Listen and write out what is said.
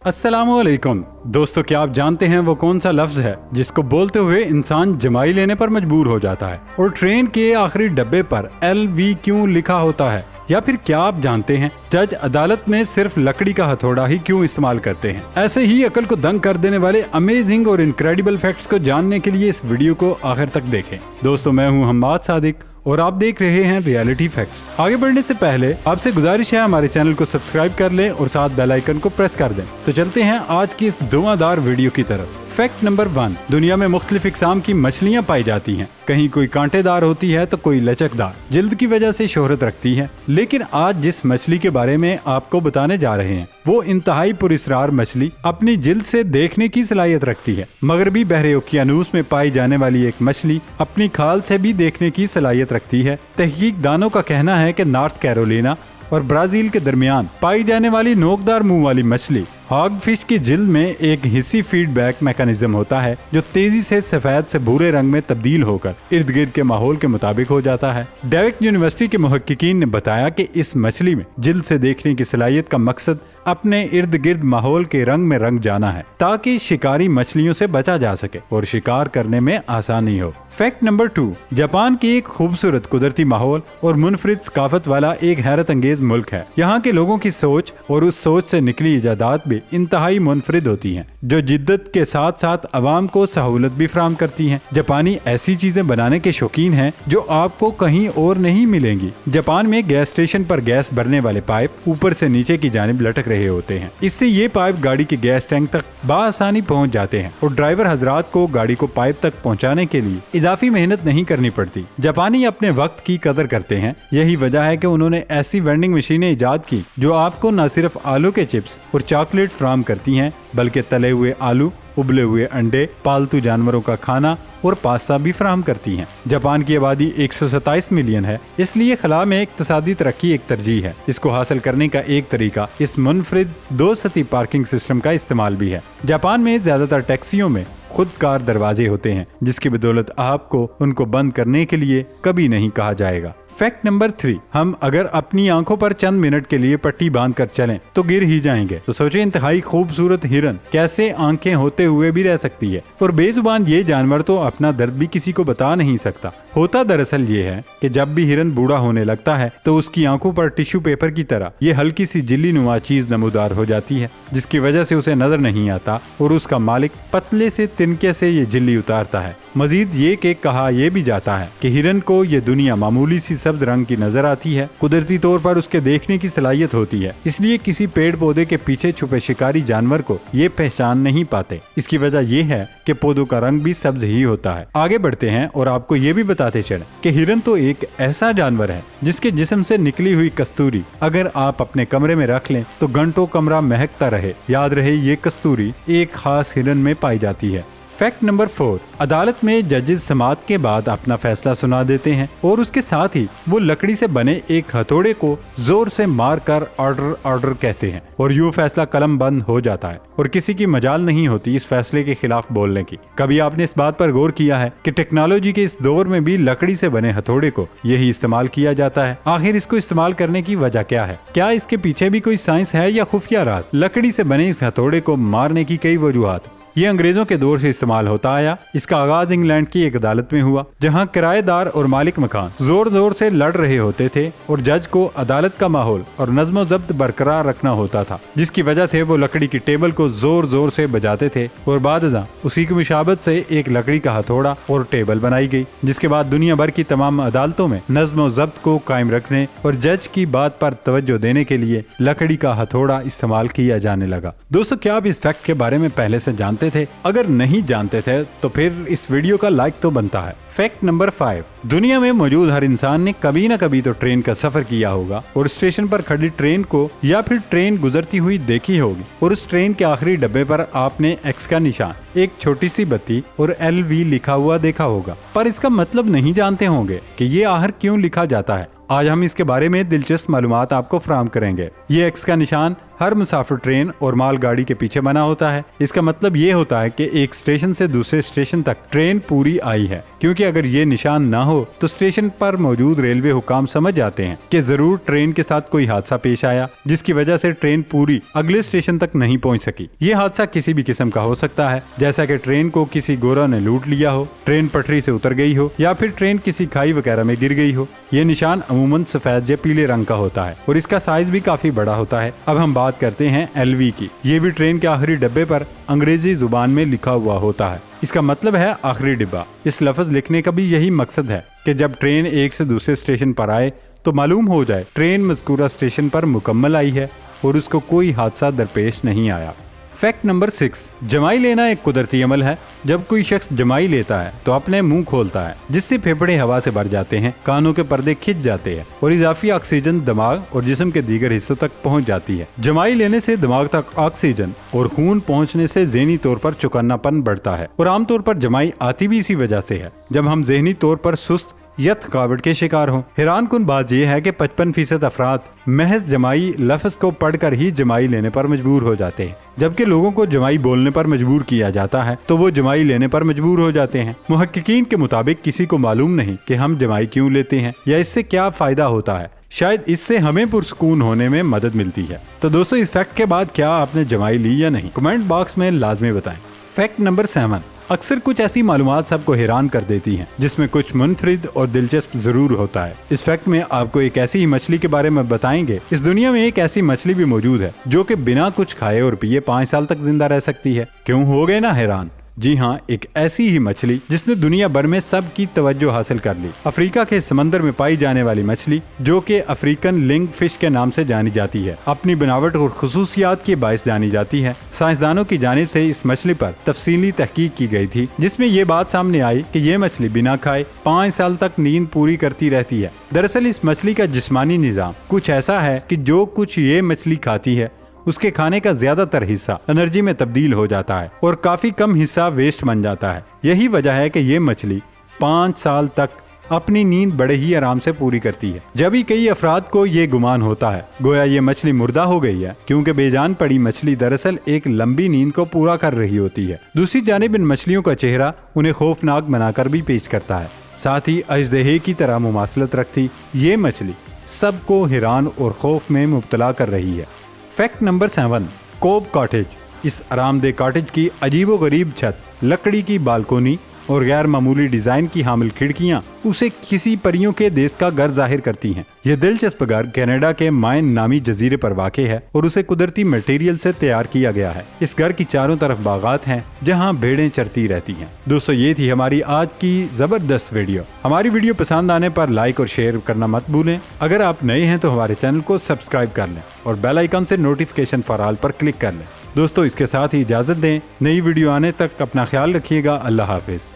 अस्सलामुअलैकुम दोस्तों, क्या आप जानते हैं वो कौन सा लफ्ज है जिसको बोलते हुए इंसान जमाई लेने पर मजबूर हो जाता है? और ट्रेन के आखिरी डब्बे पर LV क्यों लिखा होता है? या फिर क्या आप जानते हैं जज अदालत में सिर्फ लकड़ी का हथौड़ा ही क्यों इस्तेमाल करते हैं? ऐसे ही अकल को दंग कर देने वाले अमेजिंग और इनक्रेडिबल फैक्ट्स को जानने के लिए इस वीडियो को आखिर तक देखें। दोस्तों, मैं हूं हम्माद सादिक और आप देख रहे हैं रियलिटी फैक्ट्स। आगे बढ़ने से पहले आपसे गुजारिश है हमारे चैनल को सब्सक्राइब कर लें और साथ बेल आइकन को प्रेस कर दें। तो चलते हैं आज की इस धुआंधार वीडियो की तरफ। फैक्ट नंबर 1, दुनिया में मुख्तलिफ इक़साम की मछलियाँ पाई जाती हैं। कहीं कोई कांटेदार होती है तो कोई लचकदार, जिल्द की वजह से शोहरत रखती है। लेकिन आज जिस मछली के बारे में आपको बताने जा रहे हैं वो इंतहाई पुरस्रार मछली अपनी जिल्द से देखने की सलाहियत रखती है। मगरबी बहरे ओकियानूस में पाई जाने वाली एक मछली अपनी खाल से भी देखने की सलाहियत रखती है। तहकीकदानों का कहना है कि नॉर्थ कैरोलिना और ब्राजील के दरमियान पाई जाने वाली नोकदार मुंह वाली मछली हॉग फिश की जिल्द में एक हिस्सी फीडबैक मैकेनिज्म होता है जो तेजी से सफेद से भूरे रंग में तब्दील होकर इर्द गिर्द के माहौल के मुताबिक हो जाता है। डेविक यूनिवर्सिटी के मुहक्किकीन ने बताया कि इस मछली में जिल्द से देखने की सलाहियत का मकसद अपने इर्द गिर्द माहौल के रंग में रंग जाना है ताकि शिकारी मछलियों से बचा जा सके और शिकार करने में आसानी हो। फैक्ट नंबर 2, जापान की एक खूबसूरत कुदरती माहौल और मुनफरिद सकाफत वाला एक हैरत अंगेज मुल्क है। यहाँ के लोगों की सोच और उस सोच से निकली इजादात भी इंतहाई मुनफरिद होती हैं, जो जिद्दत के साथ साथ अवाम को सहूलत भी फराहम करती हैं। जापानी ऐसी चीजें बनाने के शौकीन हैं जो आपको कहीं और नहीं मिलेंगी। जापान में गैस स्टेशन पर गैस भरने वाले पाइप ऊपर से नीचे की जानिब लटक रहे होते हैं। इससे ये पाइप गाड़ी के गैस टैंक तक बाआसानी पहुंच जाते हैं और ड्राइवर हजरात को गाड़ी को पाइप तक पहुंचाने के लिए इजाफी मेहनत नहीं करनी पड़ती। जापानी अपने वक्त की कदर करते हैं। यही वजह है कि उन्होंने ऐसी वेंडिंग मशीनें इजाद की जो आपको न सिर्फ आलू के चिप्स और चॉकलेट फराहम करती हैं बल्कि तले हुए आलू, उबले हुए अंडे, पालतू जानवरों का खाना और पास्ता भी फराहम करती हैं। जापान की आबादी 127 मिलियन है, इसलिए खला में इक्तसादी तरक्की एक तरजीह है। इसको हासिल करने का एक तरीका इस मुनफरिद 2 सती पार्किंग सिस्टम का इस्तेमाल भी है। जापान में ज्यादातर टैक्सियों में खुद कार दरवाजे होते हैं जिसकी बदौलत आपको उनको बंद करने के लिए कभी नहीं कहा जाएगा। फैक्ट नंबर 3, हम अगर अपनी आंखों पर चंद मिनट के लिए पट्टी बांध कर चलें तो गिर ही जाएंगे। तो सोचें, इंतहाई खूबसूरत हिरन कैसे आंखें होते हुए भी रह सकती है। और बेजुबान ये जानवर तो अपना दर्द भी किसी को बता नहीं सकता। होता दरअसल ये है कि जब भी हिरन बूढ़ा होने लगता है तो उसकी आंखों पर टिश्यू पेपर की तरह ये हल्की सी जिल्ली नुमा चीज नमूदार हो जाती है जिसकी वजह से उसे नजर नहीं आता और उसका मालिक पतले से तिनके से ये जिल्ली उतारता है। मजीद ये कि कहा यह भी जाता है कि हिरन को ये दुनिया मामूली सी सब्ज रंग की नजर आती है। कुदरती तौर पर उसके देखने की सलाहियत होती है, इसलिए किसी पेड़ पौधे के पीछे छुपे शिकारी जानवर को ये पहचान नहीं पाते। इसकी वजह यह है कि पौधों का रंग भी सब्ज ही होता है। आगे बढ़ते हैं और आपको ये भी बताते चलें कि हिरन तो एक ऐसा जानवर है जिसके जिस्म से निकली हुई कस्तूरी अगर आप अपने कमरे में रख लें तो घंटों कमरा महकता रहे। याद रहे, ये कस्तूरी एक खास हिरन में पाई जाती है। फैक्ट नंबर 4, अदालत में जजेस समाअत के बाद अपना फैसला सुना देते हैं और उसके साथ ही वो लकड़ी से बने एक हथौड़े को जोर से मार कर ऑर्डर ऑर्डर कहते हैं और यूं फैसला कलम बंद हो जाता है और किसी की मजाल नहीं होती इस फैसले के खिलाफ बोलने की। कभी आपने इस बात पर गौर किया है कि टेक्नोलॉजी के इस दौर में भी लकड़ी से बने हथौड़े को यही इस्तेमाल किया जाता है? आखिर इसको इस्तेमाल करने की वजह क्या है? क्या इसके पीछे भी कोई साइंस है या खुफिया राज? लकड़ी से बने इस हथौड़े को मारने की कई वजूहात। ये अंग्रेजों के दौर से इस्तेमाल होता आया। इसका आगाज इंग्लैंड की एक अदालत में हुआ जहां किराएदार और मालिक मकान जोर जोर से लड़ रहे होते थे और जज को अदालत का माहौल और नज्म ज़ब्त बरकरार रखना होता था, जिसकी वजह से वो लकड़ी की टेबल को जोर जोर से बजाते थे और बादज़ां उसी की मुशाबत से एक लकड़ी का हथौड़ा और टेबल बनाई गई, जिसके बाद दुनिया भर की तमाम अदालतों में नज्म ज़ब्त को कायम रखने और जज की बात पर तवज्जो देने के लिए लकड़ी का हथौड़ा इस्तेमाल किया जाने लगा। दोस्तों, क्या आप इस फैक्ट के बारे में पहले से जानते थे? अगर नहीं जानते थे तो फिर इस वीडियो का लाइक तो बनता है। फैक्ट नंबर 5, दुनिया में मौजूद हर इंसान ने कभी न कभी तो ट्रेन का सफर किया होगा और स्टेशन पर खड़ी ट्रेन को या फिर ट्रेन गुजरती हुई देखी होगी और उस ट्रेन के आखिरी डब्बे पर आपने एक्स का निशान, एक छोटी सी बत्ती और LV लिखा हुआ देखा होगा, पर इसका मतलब नहीं जानते होंगे कि ये आखिर क्यों लिखा जाता है। आज हम इसके बारे में दिलचस्प मालूमात आपको फराहम करेंगे। یہ X کا نشان ہر مسافر ٹرین اور مال گاڑی کے پیچھے بنا ہوتا ہے۔ اس کا مطلب یہ ہوتا ہے کہ ایک اسٹیشن سے دوسرے اسٹیشن تک ٹرین پوری آئی ہے، کیونکہ اگر یہ نشان نہ ہو تو اسٹیشن پر موجود ریلوے حکام سمجھ جاتے ہیں کہ ضرور ٹرین کے ساتھ کوئی حادثہ پیش آیا، جس کی وجہ سے ٹرین پوری اگلے اسٹیشن تک نہیں پہنچ سکی۔ یہ حادثہ کسی بھی قسم کا ہو سکتا ہے، جیسا کہ ٹرین کو کسی گورا نے لوٹ لیا ہو، ٹرین پٹری سے اتر گئی ہو، یا پھر ٹرین کسی کھائی وغیرہ میں گر گئی ہو۔ یہ نشان عموماً سفید یا پیلے رنگ کا ہوتا ہے اور اس کا سائز بھی کافی بڑا ہوتا ہے۔ اب ہم بات کرتے ہیں LV کی۔ یہ بھی ٹرین کے آخری ڈبے پر انگریزی زبان میں لکھا ہوا ہوتا ہے۔ اس کا مطلب ہے آخری ڈبہ۔ اس لفظ لکھنے کا بھی یہی مقصد ہے کہ جب ٹرین ایک سے دوسرے اسٹیشن پر آئے تو معلوم ہو جائے ٹرین مذکورہ اسٹیشن پر مکمل آئی ہے اور اس کو کوئی حادثہ درپیش نہیں آیا۔ فیکٹ نمبر 6، جمائی لینا ایک قدرتی عمل ہے۔ جب کوئی شخص جمائی لیتا ہے تو اپنے منہ کھولتا ہے، جس سے پھیپھڑے ہوا سے بھر جاتے ہیں، کانوں کے پردے کھچ جاتے ہیں اور اضافی آکسیجن دماغ اور جسم کے دیگر حصوں تک پہنچ جاتی ہے۔ جمائی لینے سے دماغ تک آکسیجن اور خون پہنچنے سے ذہنی طور پر چوکنا پن بڑھتا ہے، اور عام طور پر جمائی آتی بھی اسی وجہ سے ہے جب ہم ذہنی طور پر سست یا تھکاوٹ کے شکار ہوں۔ حیران کن بات یہ ہے کہ 55% افراد محض جمائی لفظ کو پڑھ کر ہی جمائی لینے پر مجبور ہو جاتے ہیں، جبکہ لوگوں کو جمائی بولنے پر مجبور کیا جاتا ہے تو وہ جمائی لینے پر مجبور ہو جاتے ہیں۔ محققین کے مطابق کسی کو معلوم نہیں کہ ہم جمائی کیوں لیتے ہیں یا اس سے کیا فائدہ ہوتا ہے۔ شاید اس سے ہمیں پرسکون ہونے میں مدد ملتی ہے۔ تو دوستو، اس فیکٹ کے بعد کیا آپ نے جمائی لی یا نہیں؟ کمنٹ باکس میں لازمی بتائیں۔ فیکٹ نمبر 7، اکثر کچھ ایسی معلومات سب کو حیران کر دیتی ہیں جس میں کچھ منفرد اور دلچسپ ضرور ہوتا ہے۔ اس فیکٹ میں آپ کو ایک ایسی ہی مچھلی کے بارے میں بتائیں گے۔ اس دنیا میں ایک ایسی مچھلی بھی موجود ہے جو کہ بنا کچھ کھائے اور پیے 5 سال تک زندہ رہ سکتی ہے۔ کیوں ہو گئے نا حیران؟ جی ہاں، ایک ایسی ہی مچھلی جس نے دنیا بھر میں سب کی توجہ حاصل کر لی۔ افریقہ کے سمندر میں پائی جانے والی مچھلی جو کہ افریقن لنگ فش کے نام سے جانی جاتی ہے، اپنی بناوٹ اور خصوصیات کے باعث جانی جاتی ہے۔ سائنسدانوں کی جانب سے اس مچھلی پر تفصیلی تحقیق کی گئی تھی، جس میں یہ بات سامنے آئی کہ یہ مچھلی بنا کھائے 5 سال تک نیند پوری کرتی رہتی ہے۔ دراصل اس مچھلی کا جسمانی نظام کچھ ایسا ہے کہ جو کچھ یہ مچھلی کھاتی ہے اس کے کھانے کا زیادہ تر حصہ انرجی میں تبدیل ہو جاتا ہے اور کافی کم حصہ ویسٹ بن جاتا ہے۔ یہی وجہ ہے کہ یہ مچھلی 5 سال تک اپنی نیند بڑے ہی آرام سے پوری کرتی ہے۔ جبھی کئی افراد کو یہ گمان ہوتا ہے گویا یہ مچھلی مردہ ہو گئی ہے، کیونکہ بے جان پڑی مچھلی دراصل ایک لمبی نیند کو پورا کر رہی ہوتی ہے۔ دوسری جانب ان مچھلیوں کا چہرہ انہیں خوفناک بنا کر بھی پیش کرتا ہے، ساتھ ہی اژدہے کی طرح مماثلت رکھتی یہ مچھلی سب کو حیران اور خوف میں مبتلا کر رہی ہے۔ Fact number 7، cob cottage. اس آرام دہ کاٹیج کی عجیب و غریب چھت، لکڑی کی بالکونی اور غیر معمولی ڈیزائن کی حامل کھڑکیاں اسے کسی پریوں کے دیس کا گھر ظاہر کرتی ہیں۔ یہ دلچسپ گھر کینیڈا کے مائن نامی جزیرے پر واقع ہے اور اسے قدرتی مٹیریل سے تیار کیا گیا ہے۔ اس گھر کی چاروں طرف باغات ہیں جہاں بھیڑیں چرتی رہتی ہیں۔ دوستو، یہ تھی ہماری آج کی زبردست ویڈیو۔ ہماری ویڈیو پسند آنے پر لائک اور شیئر کرنا مت بھولیں۔ اگر آپ نئے ہیں تو ہمارے چینل کو سبسکرائب کر لیں اور بیل آئیکن سے notification for all per click کر لیں۔ دوستو، اس کے ساتھ ہی اجازت دیں، نئی ویڈیو آنے تک اپنا خیال رکھیے گا۔ اللہ حافظ۔